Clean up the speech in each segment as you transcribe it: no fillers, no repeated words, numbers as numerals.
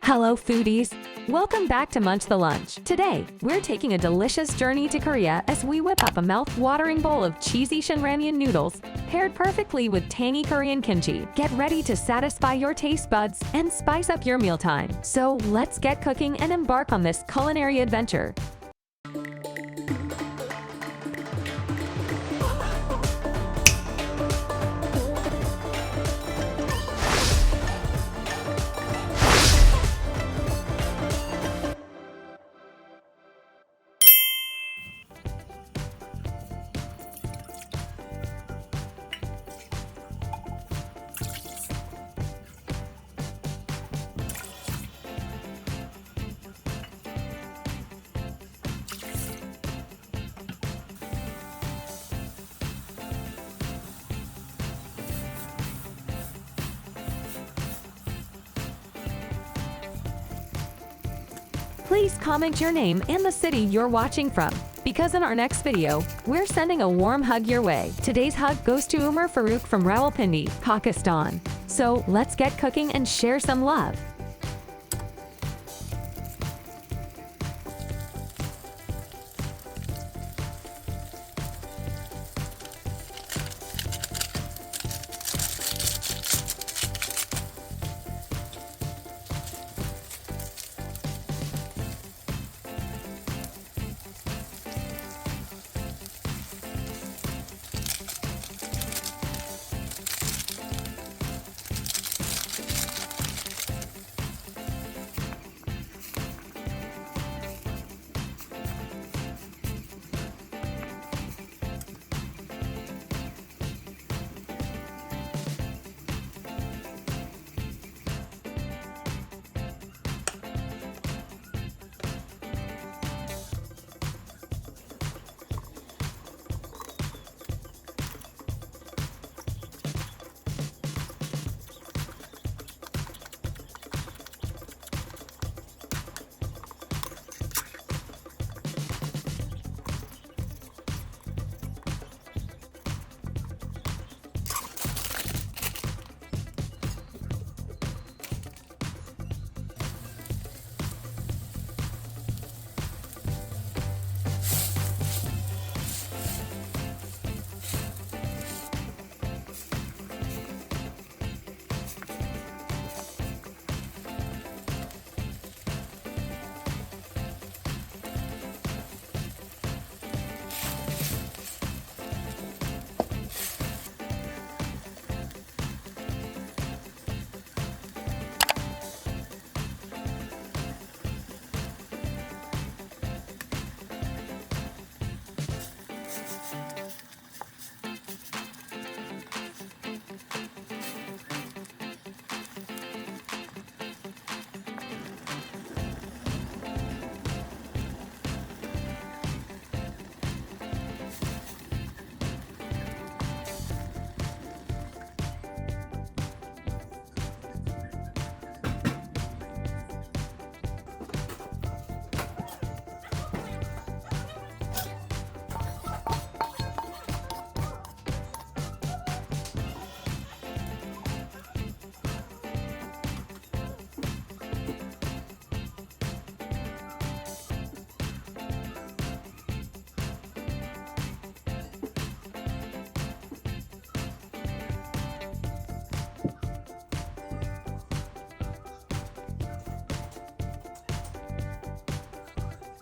Hello foodies! Welcome back to Munch the Lunch. Today, we're taking a delicious journey to Korea as we whip up a mouth-watering bowl of Cheesy Shin Ramyun Noodles, paired perfectly with tangy Korean kimchi. Get ready to satisfy your taste buds and spice up your mealtime. So let's get cooking and embark on this culinary adventure. Please comment your name and the city you're watching from, because in our next video, we're sending a warm hug your way. Today's hug goes to Umar Farouk from Rawalpindi, Pakistan. So let's get cooking and share some love.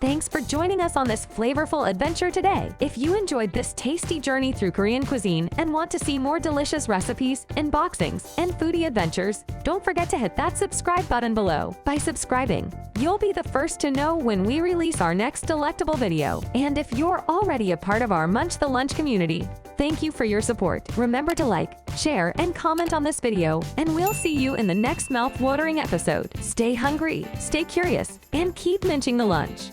Thanks for joining us on this flavorful adventure today. If you enjoyed this tasty journey through Korean cuisine and want to see more delicious recipes, unboxings, and foodie adventures, don't forget to hit that subscribe button below. By subscribing, you'll be the first to know when we release our next delectable video. And if you're already a part of our Munch the Lunch community, thank you for your support. Remember to like, share, and comment on this video, and we'll see you in the next mouth-watering episode. Stay hungry, stay curious, and keep munching the lunch.